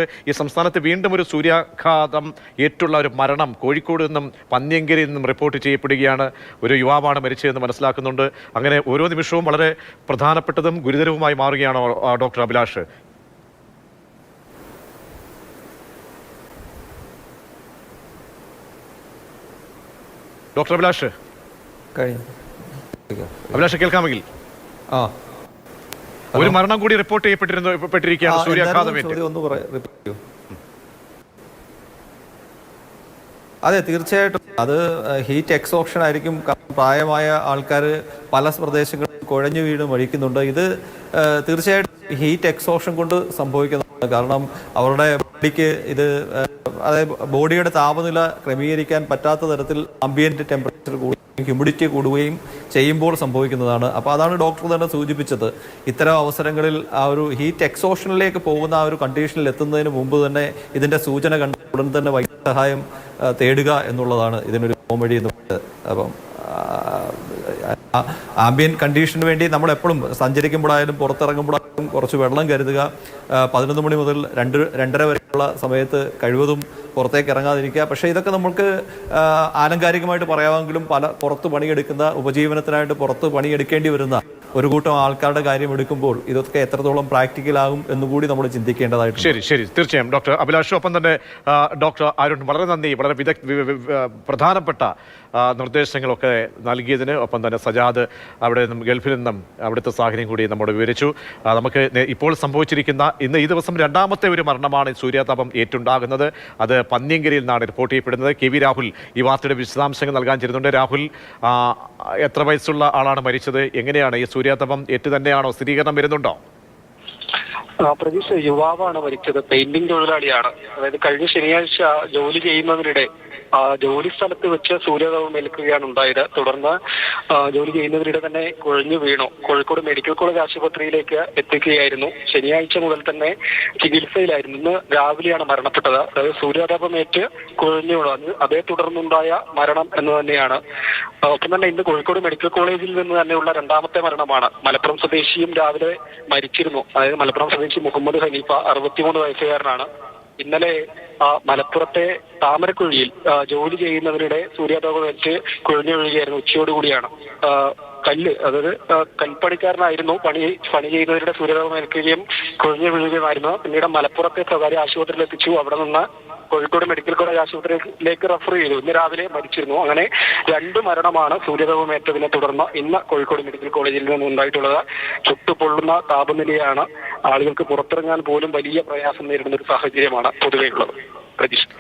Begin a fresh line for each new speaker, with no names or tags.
ഈ സംസ്ഥാനത്ത് വീണ്ടും ഒരു സൂര്യാഘാതം ഏറ്റുള്ള ഒരു മരണം കോഴിക്കോട് നിന്നും പന്ന്യങ്കരിയിൽ നിന്നും റിപ്പോർട്ട് ചെയ്യപ്പെടുകയാണ്. ഒരു യുവാവാണ് മരിച്ചതെന്ന് മനസ്സിലാക്കുന്നുണ്ട്. അങ്ങനെ ഓരോ നിമിഷവും വളരെ പ്രധാനപ്പെട്ടതും ഗുരുതരവുമായി മാറുകയാണോ ഡോക്ടർ അഭിലാഷ്? ഡോക്ടർ അഭിലാഷ് കേൾക്കാമെങ്കിൽ ഒരു മരണം കൂടി റിപ്പോർട്ട് ചെയ്യപ്പെട്ടിരിക്കുകയാണ് സൂര്യാഘാതമേറ്റ്.
അതെ, തീർച്ചയായിട്ടും അത് ഹീറ്റ് എക്സോഷൻ ആയിരിക്കും. പ്രായമായ ആൾക്കാർ പല പ്രദേശങ്ങളിൽ കുഴഞ്ഞു വീണ് മരിക്കുന്നുണ്ട്. ഇത് തീർച്ചയായിട്ടും ഹീറ്റ് എക്സോഷൻ കൊണ്ട് സംഭവിക്കുന്നതാണ്. കാരണം അവരുടെ ബോഡിക്ക് ഇത് അതായത് ബോഡിയുടെ താപനില ക്രമീകരിക്കാൻ പറ്റാത്ത തരത്തിൽ ആംബിയന്റ് ടെമ്പറേച്ചർ കൂടുകയും ഹ്യൂമിഡിറ്റി കൂടുകയും ചെയ്യുമ്പോൾ സംഭവിക്കുന്നതാണ്. അപ്പോൾ അതാണ് ഡോക്ടർ തന്നെ സൂചിപ്പിച്ചത്. ഇത്തരം അവസരങ്ങളിൽ ആ ഒരു ഹീറ്റ് എക്സോഷനിലേക്ക് പോകുന്ന ആ ഒരു കണ്ടീഷനിൽ എത്തുന്നതിന് മുമ്പ് തന്നെ ഇതിൻ്റെ സൂചന കണ്ട് ഉടൻ തന്നെ വൈദ്യസഹായം തേടുക എന്നുള്ളതാണ് ഇതിനൊരു പോംവഴി എന്ന് പറയുന്നത്. അപ്പം ആംബിയൻ കണ്ടീഷന് വേണ്ടി നമ്മൾ എപ്പോഴും സഞ്ചരിക്കുമ്പോഴായാലും പുറത്തിറങ്ങുമ്പോഴായാലും കുറച്ച് വെള്ളം കരുതുക. 11 മണി മുതൽ 2-2:30 വരെയുള്ള സമയത്ത് കഴിവതും പുറത്തേക്ക് ഇറങ്ങാതിരിക്കുക. പക്ഷേ ഇതൊക്കെ നമുക്ക് ആലങ്കാരികമായിട്ട് പറയാമെങ്കിലും പുറത്ത് പണിയെടുക്കുന്ന ഉപജീവനത്തിനായിട്ട് പുറത്ത് പണിയെടുക്കേണ്ടി വരുന്ന ഒരു കൂട്ടം ആൾക്കാരുടെ കാര്യം എടുക്കുമ്പോൾ ഇതൊക്കെ എത്രത്തോളം പ്രാക്ടിക്കലാകും എന്നുകൂടി നമ്മൾ ചിന്തിക്കേണ്ടതായിട്ട്.
ശരി, തീർച്ചയായും ഡോക്ടർ അഭിലാഷ്. ഒപ്പം തന്നെ ഡോക്ടർ അരുൺ, വളരെ നന്ദി. വളരെ പ്രധാനപ്പെട്ട നിർദ്ദേശങ്ങളൊക്കെ നൽകിയതിന്. ഒപ്പം തന്നെ സജാദ് അവിടെ നിന്നും ഗൾഫിൽ നിന്നും അവിടുത്തെ സാഹചര്യം കൂടി നമ്മോട് വിവരിച്ചു. നമുക്ക് ഇപ്പോൾ സംഭവിച്ചിരിക്കുന്ന ഈ ദിവസം രണ്ടാമത്തെ ഒരു മരണമാണ് സൂര്യാതാപം ഏറ്റുണ്ടാകുന്നത്. അത് പന്ന്യങ്കരിയിൽ നിന്നാണ് റിപ്പോർട്ട് ചെയ്യപ്പെടുന്നത്. കെ വി രാഹുൽ ഈ വാർത്തയുടെ വിശദാംശങ്ങൾ നൽകാൻ ചേരുന്നുണ്ട്. രാഹുൽ, എത്ര വയസ്സുള്ള ആളാണ് മരിച്ചത്? എങ്ങനെയാണ് ഈ സൂര്യാതാപം ഏറ്റു തന്നെയാണോ? സ്ഥിരീകരണം വരുന്നുണ്ടോ?
പ്രതീക്ഷ യുവാവാണ് മരിച്ചത്. പെയിന്റിംഗ് തൊഴിലാളിയാണ്. അതായത് കഴിഞ്ഞ ശനിയാഴ്ച ജോലി ചെയ്യുന്നതിനിടെ ജോലി സ്ഥലത്ത് വെച്ച് സൂര്യാതാപം ഏൽക്കുകയാണ് ഉണ്ടായത്. തുടർന്ന് ജോലി ചെയ്യുന്നതിനിടെ തന്നെ കുഴഞ്ഞു വീണു. കോഴിക്കോട് മെഡിക്കൽ കോളേജ് ആശുപത്രിയിലേക്ക് എത്തിക്കുകയായിരുന്നു. ശനിയാഴ്ച മുതൽ തന്നെ ചികിത്സയിലായിരുന്നു. ഇന്ന് രാവിലെയാണ് മരണപ്പെട്ടത്. അതായത് സൂര്യാതാപമേറ്റ് കുഴഞ്ഞു വീണു. അതേ തുടർന്നുണ്ടായ മരണം എന്ന് തന്നെയാണ്. ഒപ്പം തന്നെ ഇന്ന് കോഴിക്കോട് മെഡിക്കൽ കോളേജിൽ നിന്ന് തന്നെയുള്ള രണ്ടാമത്തെ മരണമാണ്. മലപ്പുറം സ്വദേശിയും രാവിലെ മരിച്ചിരുന്നു. അതായത് മലപ്പുറം സ്വദേശി മുഹമ്മദ് ഹനീഫ 63 വയസ്സുകാരനാണ്. ഇന്നലെ മലപ്പുറത്തെ താമരക്കുഴിയിൽ ജോലി ചെയ്യുന്നവരുടെ സൂര്യാതാപം വെച്ച് കുഴഞ്ഞു വീഴുകയായിരുന്നു. ഉച്ചയോടുകൂടിയാണ് അതായത് കൽപ്പണിക്കാരനായിരുന്നു. പണി ചെയ്യുന്നവരുടെ സൂര്യാതാപം ഏൽക്കുകയും കുഴഞ്ഞു വീഴുകയുമായിരുന്നു. പിന്നീട് മലപ്പുറത്തെ സ്വകാര്യ ആശുപത്രിയിൽ എത്തിച്ചു. അവിടെ നിന്ന് കോഴിക്കോട് മെഡിക്കൽ കോളേജ് ആശുപത്രിയിലേക്ക് റെഫർ ചെയ്തു. ഇന്ന് രാവിലെ മരിച്ചിരുന്നു. അങ്ങനെ 2 മരണമാണ് സൂര്യാതാപമേറ്റതിനെ തുടർന്ന് ഇന്ന് കോഴിക്കോട് മെഡിക്കൽ കോളേജിൽ നിന്ന് ഉണ്ടായിട്ടുള്ളത്. ചുട്ടുപൊള്ളുന്ന താപനിലയാണ്. ആളുകൾക്ക് പുറത്തിറങ്ങാൻ പോലും വലിയ പ്രയാസം നേരിടുന്ന ഒരു സാഹചര്യമാണ് പൊതുവെയുള്ളത്. പ്രതീക്ഷ.